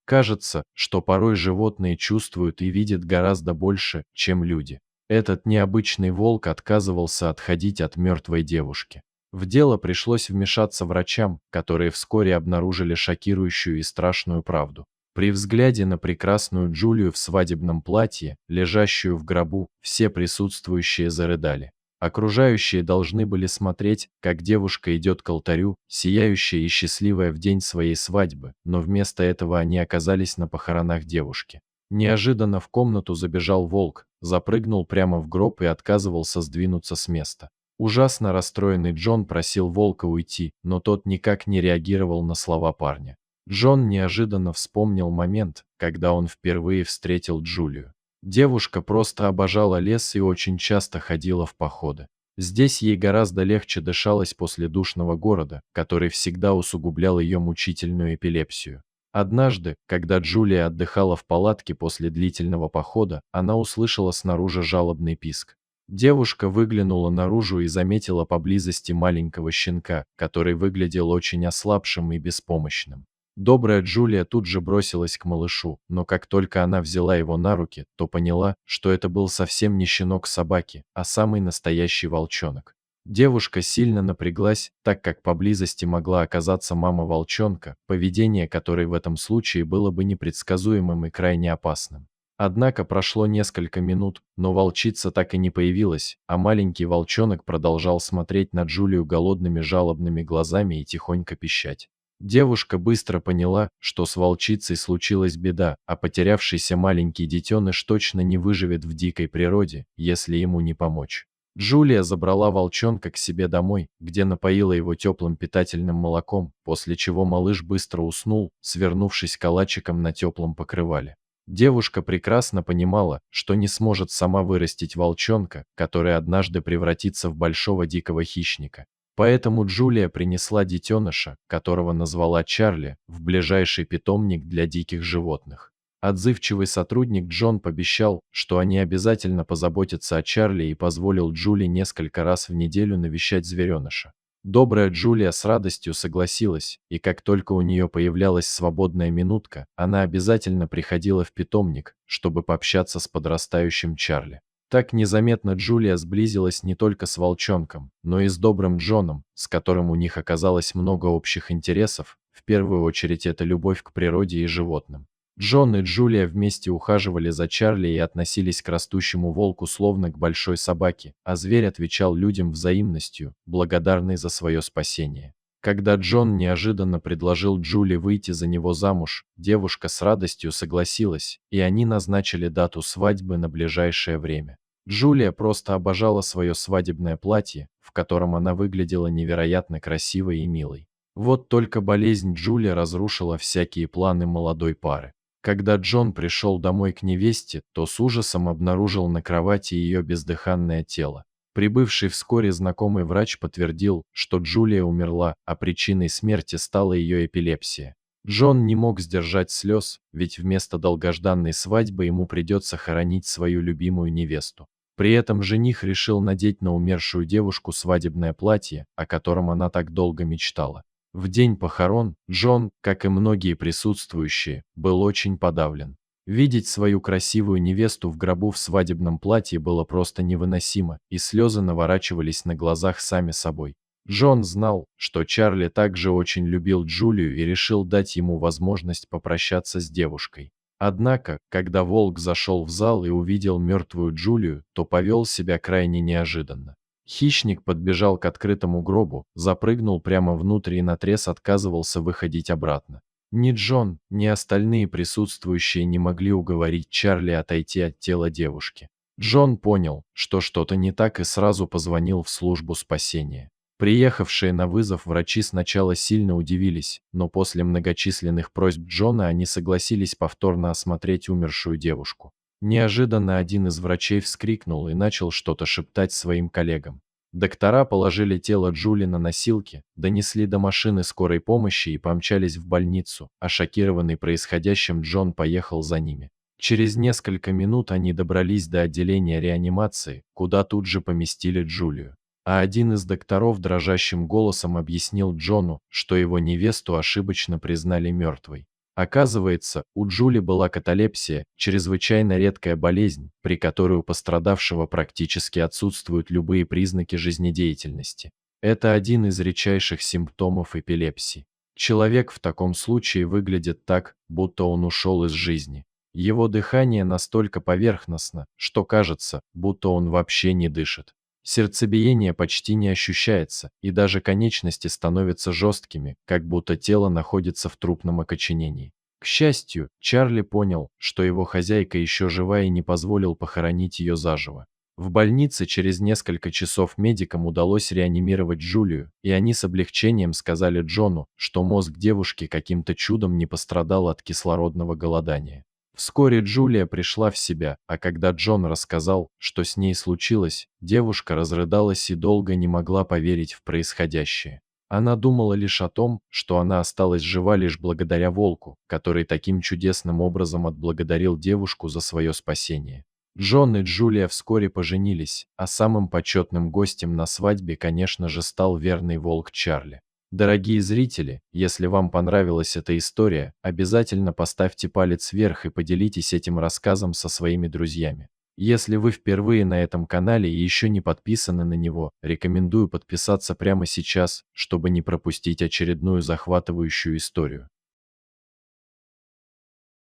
Кажется, что порой животные чувствуют и видят гораздо больше, чем люди. Этот необычный волк отказывался отходить от мертвой девушки. В дело пришлось вмешаться врачам, которые вскоре обнаружили шокирующую и страшную правду. При взгляде на прекрасную Джулию в свадебном платье, лежащую в гробу, все присутствующие зарыдали. Окружающие должны были смотреть, как девушка идет к алтарю, сияющая и счастливая в день своей свадьбы, но вместо этого они оказались на похоронах девушки. Неожиданно в комнату забежал волк, запрыгнул прямо в гроб и отказывался сдвинуться с места. Ужасно расстроенный Джон просил волка уйти, но тот никак не реагировал на слова парня. Джон неожиданно вспомнил момент, когда он впервые встретил Джулию. Девушка просто обожала лес и очень часто ходила в походы. Здесь ей гораздо легче дышалось после душного города, который всегда усугублял ее мучительную эпилепсию. Однажды, когда Джулия отдыхала в палатке после длительного похода, она услышала снаружи жалобный писк. Девушка выглянула наружу и заметила поблизости маленького щенка, который выглядел очень ослабшим и беспомощным. Добрая Джулия тут же бросилась к малышу, но как только она взяла его на руки, то поняла, что это был совсем не щенок собаки, а самый настоящий волчонок. Девушка сильно напряглась, так как поблизости могла оказаться мама волчонка, поведение которой в этом случае было бы непредсказуемым и крайне опасным. Однако прошло несколько минут, но волчица так и не появилась, а маленький волчонок продолжал смотреть на Джулию голодными жалобными глазами и тихонько пищать. Девушка быстро поняла, что с волчицей случилась беда, а потерявшийся маленький детеныш точно не выживет в дикой природе, если ему не помочь. Джулия забрала волчонка к себе домой, где напоила его теплым питательным молоком, после чего малыш быстро уснул, свернувшись калачиком на теплом покрывале. Девушка прекрасно понимала, что не сможет сама вырастить волчонка, который однажды превратится в большого дикого хищника. Поэтому Джулия принесла детеныша, которого назвала Чарли, в ближайший питомник для диких животных. Отзывчивый сотрудник Джон пообещал, что они обязательно позаботятся о Чарли и позволил Джули несколько раз в неделю навещать звереныша. Добрая Джулия с радостью согласилась, и как только у нее появлялась свободная минутка, она обязательно приходила в питомник, чтобы пообщаться с подрастающим Чарли. Так незаметно Джулия сблизилась не только с волчонком, но и с добрым Джоном, с которым у них оказалось много общих интересов, в первую очередь это любовь к природе и животным. Джон и Джулия вместе ухаживали за Чарли и относились к растущему волку словно к большой собаке, а зверь отвечал людям взаимностью, благодарный за свое спасение. Когда Джон неожиданно предложил Джули выйти за него замуж, девушка с радостью согласилась, и они назначили дату свадьбы на ближайшее время. Джулия просто обожала свое свадебное платье, в котором она выглядела невероятно красивой и милой. Вот только болезнь Джули разрушила всякие планы молодой пары. Когда Джон пришел домой к невесте, то с ужасом обнаружил на кровати ее бездыханное тело. Прибывший вскоре знакомый врач подтвердил, что Джулия умерла, а причиной смерти стала ее эпилепсия. Джон не мог сдержать слез, ведь вместо долгожданной свадьбы ему придется хоронить свою любимую невесту. При этом жених решил надеть на умершую девушку свадебное платье, о котором она так долго мечтала. В день похорон Джон, как и многие присутствующие, был очень подавлен. Видеть свою красивую невесту в гробу в свадебном платье было просто невыносимо, и слезы наворачивались на глазах сами собой. Джон знал, что Чарли также очень любил Джулию и решил дать ему возможность попрощаться с девушкой. Однако, когда волк зашел в зал и увидел мертвую Джулию, то повел себя крайне неожиданно. Хищник подбежал к открытому гробу, запрыгнул прямо внутрь и наотрез отказывался выходить обратно. Ни Джон, ни остальные присутствующие не могли уговорить Чарли отойти от тела девушки. Джон понял, что что-то не так, и сразу позвонил в службу спасения. Приехавшие на вызов врачи сначала сильно удивились, но после многочисленных просьб Джона они согласились повторно осмотреть умершую девушку. Неожиданно один из врачей вскрикнул и начал что-то шептать своим коллегам. Доктора положили тело Джули на носилки, донесли до машины скорой помощи и помчались в больницу, а шокированный происходящим Джон поехал за ними. Через несколько минут они добрались до отделения реанимации, куда тут же поместили Джулию. А один из докторов дрожащим голосом объяснил Джону, что его невесту ошибочно признали мертвой. Оказывается, у Джули была каталепсия, чрезвычайно редкая болезнь, при которой у пострадавшего практически отсутствуют любые признаки жизнедеятельности. Это один из редчайших симптомов эпилепсии. Человек в таком случае выглядит так, будто он ушел из жизни. Его дыхание настолько поверхностно, что кажется, будто он вообще не дышит. Сердцебиение почти не ощущается, и даже конечности становятся жесткими, как будто тело находится в трупном окоченении. К счастью, Чарли понял, что его хозяйка еще жива и не позволил похоронить ее заживо. В больнице через несколько часов медикам удалось реанимировать Джулию, и они с облегчением сказали Джону, что мозг девушки каким-то чудом не пострадал от кислородного голодания. Вскоре Джулия пришла в себя, а когда Джон рассказал, что с ней случилось, девушка разрыдалась и долго не могла поверить в происходящее. Она думала лишь о том, что она осталась жива лишь благодаря волку, который таким чудесным образом отблагодарил девушку за свое спасение. Джон и Джулия вскоре поженились, а самым почетным гостем на свадьбе, конечно же, стал верный волк Чарли. Дорогие зрители, если вам понравилась эта история, обязательно поставьте палец вверх и поделитесь этим рассказом со своими друзьями. Если вы впервые на этом канале и еще не подписаны на него, рекомендую подписаться прямо сейчас, чтобы не пропустить очередную захватывающую историю.